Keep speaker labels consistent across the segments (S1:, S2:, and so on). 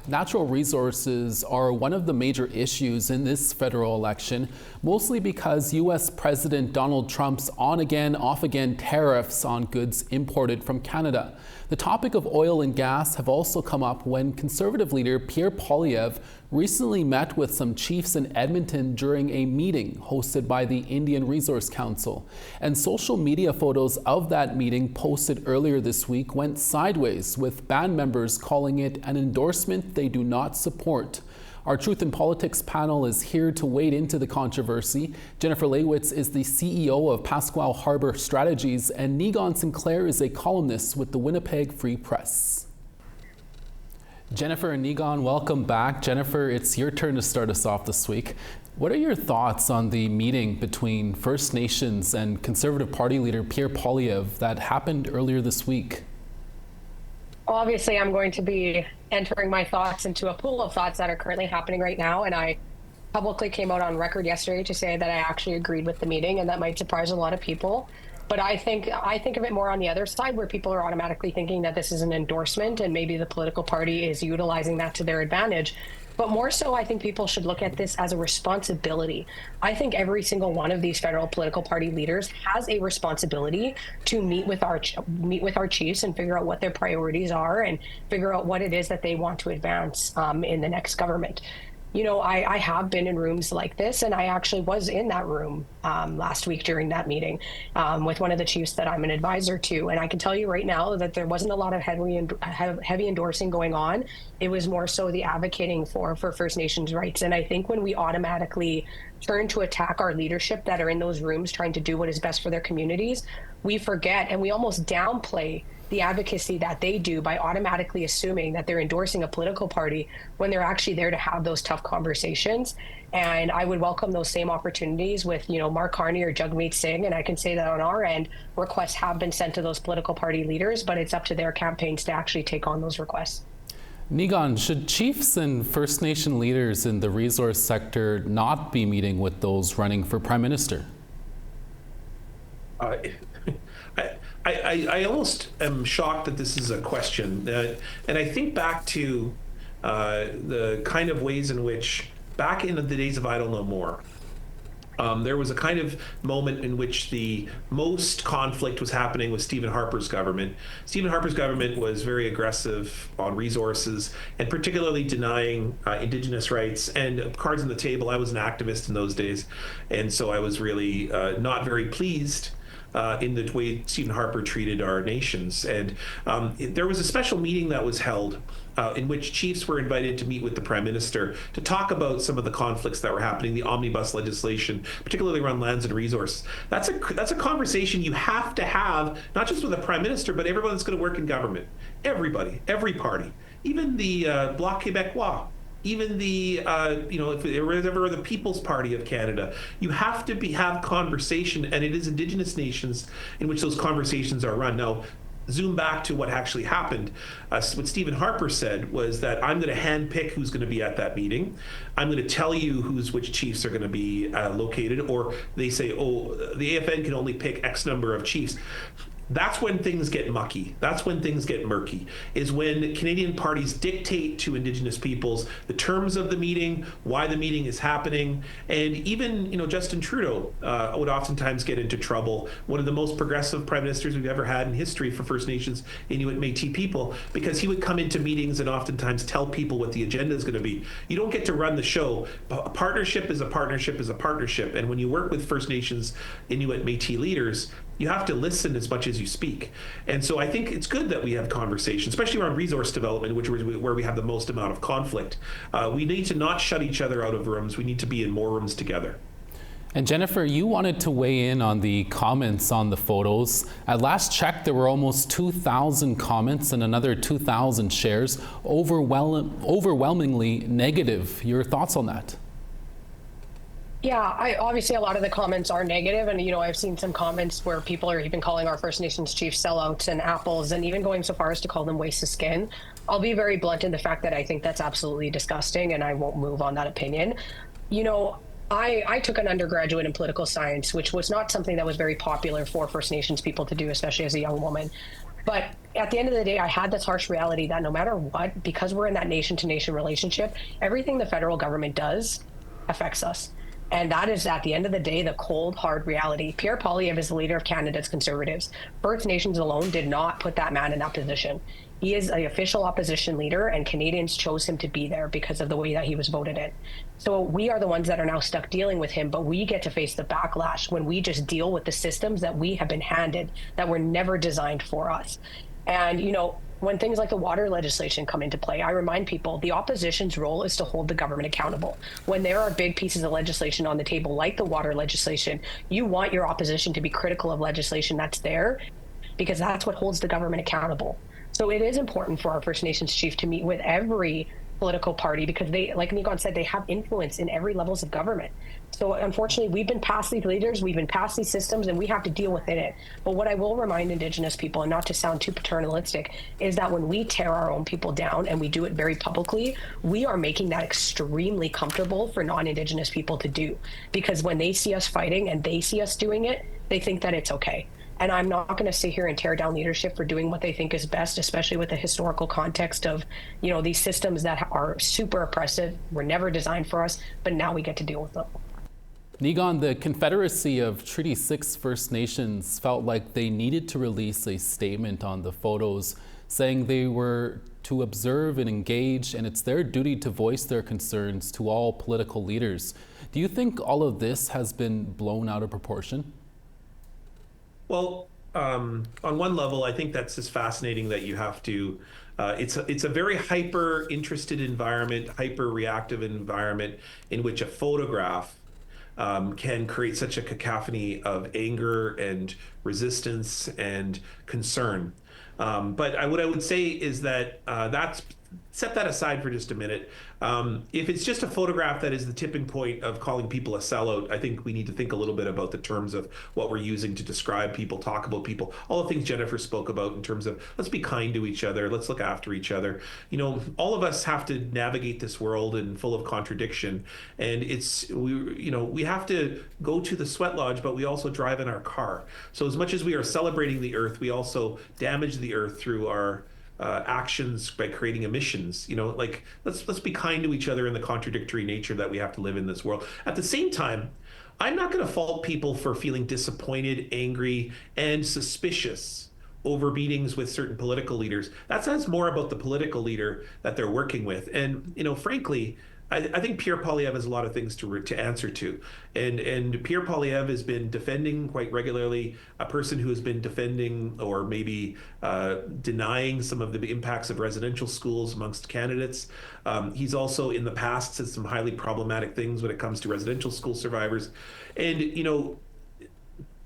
S1: Natural resources are one of the major issues in this federal election, mostly because U.S. President Donald Trump's on-again, off-again tariffs on goods imported from Canada. The topic of oil and gas have also come up when Conservative leader Pierre Poilievre recently met with some chiefs in Edmonton during a meeting hosted by the Indian Resource Council. And social media photos of that meeting posted earlier this week went sideways, with band members calling it an endorsement they do not support. Our Truth in Politics panel is here to wade into the controversy. Jennifer Lewitz is the CEO of Pasquale Harbour Strategies, and Neegon Sinclair is a columnist with the Winnipeg Free Press. Jennifer and Neegon, welcome back. Jennifer, it's your turn to start us off this week. What are your thoughts on the meeting between First Nations and Conservative Party leader Pierre Poilievre that happened earlier this week?
S2: Obviously, I'm going to be entering my thoughts into a pool of thoughts that are currently happening right now. And I publicly came out on record yesterday to say that I actually agreed with the meeting, and that might surprise a lot of people. But I think of it more on the other side, where people are automatically thinking that this is an endorsement and maybe the political party is utilizing that to their advantage. But more so, I think people should look at this as a responsibility. I think every single one of these federal political party leaders has a responsibility to meet with our chiefs and figure out what their priorities are and figure out what it is that they want to advance in the next government. You know, I have been in rooms like this, and I actually was in that room last week during that meeting with one of the chiefs that I'm an advisor to. And I can tell you right now that there wasn't a lot of heavy endorsing going on. It was more so the advocating for First Nations rights. And I think when we automatically turn to attack our leadership that are in those rooms trying to do what is best for their communities, we forget and we almost downplay the advocacy that they do by automatically assuming that they're endorsing a political party when they're actually there to have those tough conversations. And I would welcome those same opportunities with, Mark Carney or Jagmeet Singh. And I can say that on our end, requests have been sent to those political party leaders, but it's up to their campaigns to actually take on those requests.
S1: Neegon, should chiefs and First Nation leaders in the resource sector not be meeting with those running for Prime Minister?
S3: I almost am shocked that this is a question. And I think back to the kind of ways in which, back in the days of I Don't Know More, there was a kind of moment in which the most conflict was happening with Stephen Harper's government. Stephen Harper's government was very aggressive on resources and particularly denying Indigenous rights and cards on the table. I was an activist in those days, and so I was really not very pleased in the way Stephen Harper treated our nations. And there was a special meeting that was held in which chiefs were invited to meet with the Prime Minister to talk about some of the conflicts that were happening, the omnibus legislation, particularly around lands and resources. That's a conversation you have to have, not just with the Prime Minister, but everyone that's going to work in government. Everybody, every party, even the Bloc Québécois, even the, if there was ever the People's Party of Canada. You have to have conversation, and it is Indigenous nations in which those conversations are run. Now, zoom back to what actually happened. What Stephen Harper said was that I'm going to handpick who's going to be at that meeting. I'm going to tell you which chiefs are going to be located, or they say, oh, the AFN can only pick X number of chiefs. That's when things get mucky. That's when things get murky, is when Canadian parties dictate to Indigenous peoples the terms of the meeting, why the meeting is happening. And even, Justin Trudeau would oftentimes get into trouble, one of the most progressive prime ministers we've ever had in history for First Nations, Inuit, Métis people, because he would come into meetings and oftentimes tell people what the agenda is going to be. You don't get to run the show. A partnership is a partnership is a partnership. And when you work with First Nations, Inuit, Métis leaders, you have to listen as much as you speak. And so I think it's good that we have conversations, especially around resource development, where we have the most amount of conflict. We need to not shut each other out of rooms. We need to be in more rooms together.
S1: And Jennifer, you wanted to weigh in on the comments on the photos. At last check, there were almost 2,000 comments and another 2,000 shares, overwhelmingly negative. Your thoughts on that?
S2: Yeah, obviously a lot of the comments are negative, and I've seen some comments where people are even calling our First Nations chiefs sellouts and apples, and even going so far as to call them wastes of skin. I'll be very blunt in the fact that I think that's absolutely disgusting, and I won't move on that opinion. I took an undergraduate in political science, which was not something that was very popular for First Nations people to do, especially as a young woman. But at the end of the day, I had this harsh reality that no matter what, because we're in that nation to nation relationship, everything the federal government does affects us. And that is, at the end of the day, the cold, hard reality. Pierre Poilievre is the leader of Canada's Conservatives. First Nations alone did not put that man in that position. He is the official opposition leader, and Canadians chose him to be there because of the way that he was voted in. So we are the ones that are now stuck dealing with him, but we get to face the backlash when we just deal with the systems that we have been handed that were never designed for us. And, when things like the water legislation come into play, I remind people the opposition's role is to hold the government accountable. When there are big pieces of legislation on the table, like the water legislation, you want your opposition to be critical of legislation that's there, because that's what holds the government accountable. So it is important for our First Nations chief to meet with every political party, because they, like Nigon said, they have influence in every levels of government. So unfortunately, we've been past these leaders, we've been past these systems, and we have to deal within it. But what I will remind Indigenous people, and not to sound too paternalistic, is that when we tear our own people down, and we do it very publicly, we are making that extremely comfortable for non-Indigenous people to do. Because when they see us fighting and they see us doing it, they think that it's okay. And I'm not going to sit here and tear down leadership for doing what they think is best, especially with the historical context of, these systems that are super oppressive, were never designed for us, but now we get to deal with them.
S1: Nigon, the Confederacy of Treaty 6 First Nations felt like they needed to release a statement on the photos saying they were to observe and engage, and it's their duty to voice their concerns to all political leaders. Do you think all of this has been blown out of proportion?
S3: Well, on one level, I think that's just fascinating that you have to. It's a very hyper interested environment, hyper reactive environment in which a photograph can create such a cacophony of anger and resistance and concern. But what I would say is that set that aside for just a minute. If it's just a photograph that is the tipping point of calling people a sellout, I think we need to think a little bit about the terms of what we're using to describe people, talk about people, all the things Jennifer spoke about in terms of let's be kind to each other, let's look after each other. All of us have to navigate this world and full of contradiction, and we have to go to the sweat lodge, but we also drive in our car. So as much as we are celebrating the earth, we also damage the earth through our actions by creating emissions. Let's be kind to each other in the contradictory nature that we have to live in this world. At the same time, I'm not going to fault people for feeling disappointed, angry, and suspicious over meetings with certain political leaders. That says more about the political leader that they're working with. And frankly, I think Pierre Poilievre has a lot of things to answer to, and Pierre Poilievre has been defending quite regularly a person who has been defending or maybe denying some of the impacts of residential schools amongst candidates. He's also in the past said some highly problematic things when it comes to residential school survivors, and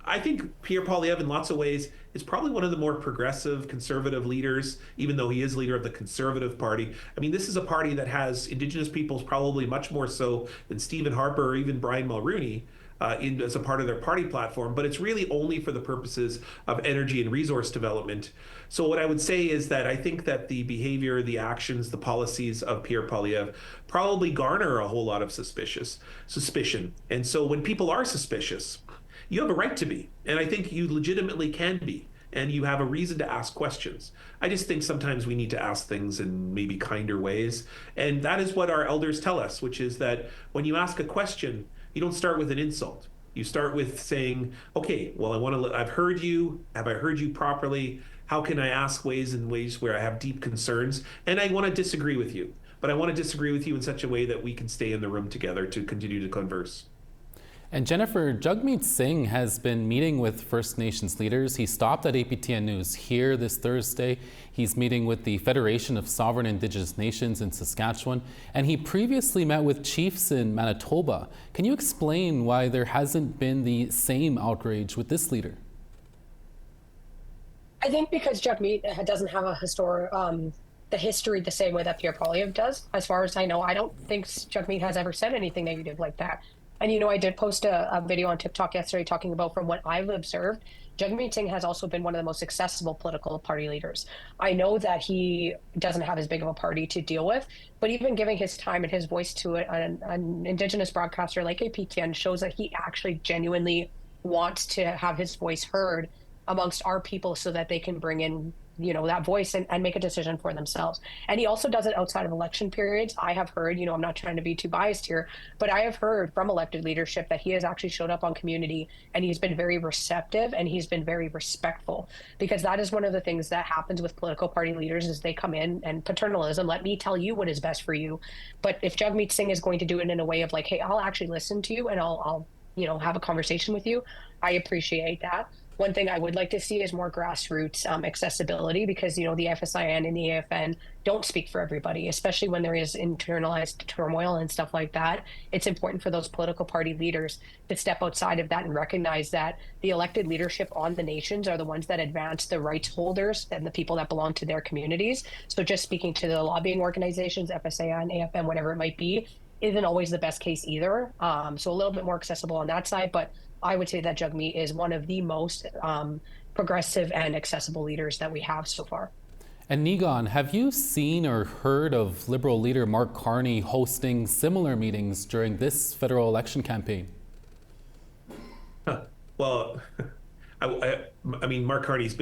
S3: I think Pierre Poilievre in lots of ways is probably one of the more progressive conservative leaders, even though he is leader of the Conservative Party. I mean, this is a party that has Indigenous peoples probably much more so than Stephen Harper or even Brian Mulroney as a part of their party platform, but it's really only for the purposes of energy and resource development. So what I would say is that I think that the behavior, the actions, the policies of Pierre Poilievre probably garner a whole lot of suspicion. And so when people are suspicious, you have a right to be, and I think you legitimately can be, and you have a reason to ask questions. I just think sometimes we need to ask things in maybe kinder ways, and that is what our elders tell us, which is that when you ask a question, you don't start with an insult. You start with saying, okay, well, I've heard you. Have I heard you properly? How can I ask in ways where I have deep concerns? And I want to disagree with you, but I want to disagree with you in such a way that we can stay in the room together to continue to converse.
S1: And Jennifer, Jagmeet Singh has been meeting with First Nations leaders. He stopped at APTN News here this Thursday. He's meeting with the Federation of Sovereign Indigenous Nations in Saskatchewan, and he previously met with chiefs in Manitoba. Can you explain why there hasn't been the same outrage with this leader?
S2: I think because Jagmeet doesn't have the history the same way that Pierre Poilievre does. As far as I know, I don't think Jagmeet has ever said anything negative like that. And, I did post a video on TikTok yesterday talking about, from what I've observed, Jagmeet Singh has also been one of the most accessible political party leaders. I know that he doesn't have as big of a party to deal with, but even giving his time and his voice to an Indigenous broadcaster like APTN shows that he actually genuinely wants to have his voice heard amongst our people so that they can bring in that voice and make a decision for themselves. And he also does it outside of election periods. I have heard, I'm not trying to be too biased here, but I have heard from elected leadership that he has actually showed up on community and he's been very receptive and he's been very respectful, because that is one of the things that happens with political party leaders is they come in and paternalism, let me tell you what is best for you. But if Jagmeet Singh is going to do it in a way of like, hey, I'll actually listen to you and I'll have a conversation with you, I appreciate that. One thing I would like to see is more grassroots accessibility, because the FSIN and the AFN don't speak for everybody, especially when there is internalized turmoil and stuff like that. It's important for those political party leaders to step outside of that and recognize that the elected leadership on the nations are the ones that advance the rights holders and the people that belong to their communities. So just speaking to the lobbying organizations, FSIN, AFN, whatever it might be, isn't always the best case either. So a little bit more accessible on that side, but I would say that Jagmeet is one of the most progressive and accessible leaders that we have so far.
S1: And Niigaan, have you seen or heard of Liberal leader Mark Carney hosting similar meetings during this federal election campaign?
S3: Well, I mean, Mark Carney's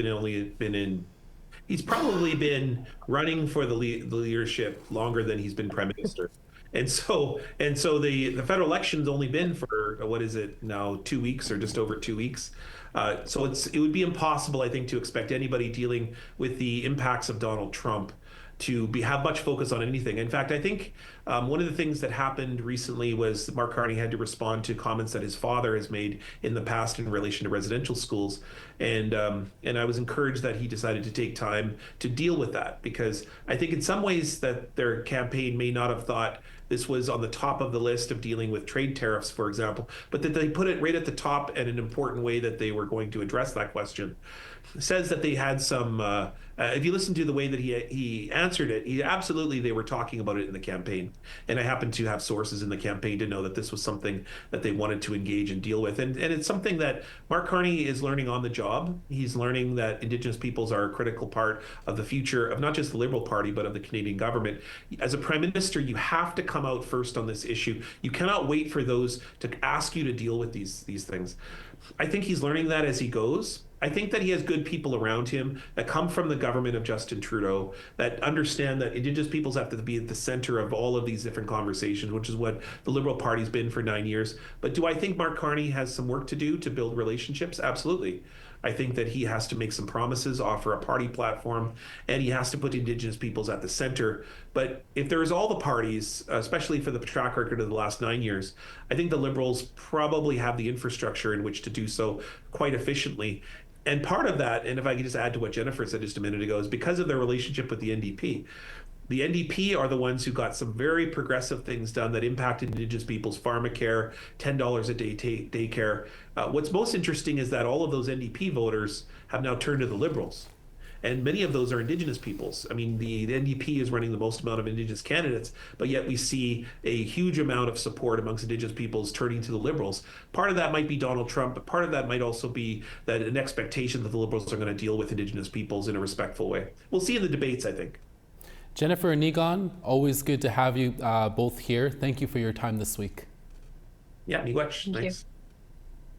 S3: he's probably been running for the leadership longer than he's been prime minister. And so the federal election's only been for, what is it now, 2 weeks or just over 2 weeks. So it would be impossible, I think, to expect anybody dealing with the impacts of Donald Trump to have much focus on anything. In fact, I think one of the things that happened recently was that Mark Carney had to respond to comments that his father has made in the past in relation to residential schools. And I was encouraged that he decided to take time to deal with that, because I think in some ways that their campaign may not have thought this was on the top of the list of dealing with trade tariffs, for example, but that they put it right at the top and an important way that they were going to address that question. It says that they had some, if you listen to the way that he answered it, they were talking about it in the campaign. And I happen to have sources in the campaign to know that this was something that they wanted to engage and deal with. And it's something that Mark Carney is learning on the job. He's learning that Indigenous peoples are a critical part of the future of not just the Liberal Party, but of the Canadian government. As a prime minister, you have to come out first on this issue. You cannot wait for those to ask you to deal with these things. I think he's learning that as he goes. I think that he has good people around him that come from the government of Justin Trudeau that understand that Indigenous peoples have to be at the center of all of these different conversations, which is what the Liberal Party's been for 9 years. But do I think Mark Carney has some work to do to build relationships? Absolutely. I think that he has to make some promises, offer a party platform, and he has to put Indigenous peoples at the center. But if there's all the parties, especially for the track record of the last 9 years, I think the Liberals probably have the infrastructure in which to do so quite efficiently. And part of that, and if I could just add to what Jennifer said just a minute ago, is because of their relationship with the NDP. The NDP are the ones who got some very progressive things done that impacted Indigenous people's pharmacare, $10 a day daycare. What's most interesting is that all of those NDP voters have now turned to the Liberals. And many of those are Indigenous peoples. I mean, the NDP is running the most amount of Indigenous candidates, but yet we see a huge amount of support amongst Indigenous peoples turning to the Liberals. Part of that might be Donald Trump, but part of that might also be that an expectation that the Liberals are going to deal with Indigenous peoples in a respectful way. We'll see in the debates, I think.
S1: Jennifer and Niigaan, always good to have you both here. Thank you for your time this week.
S3: Yeah, miigwech. Thanks.
S2: You.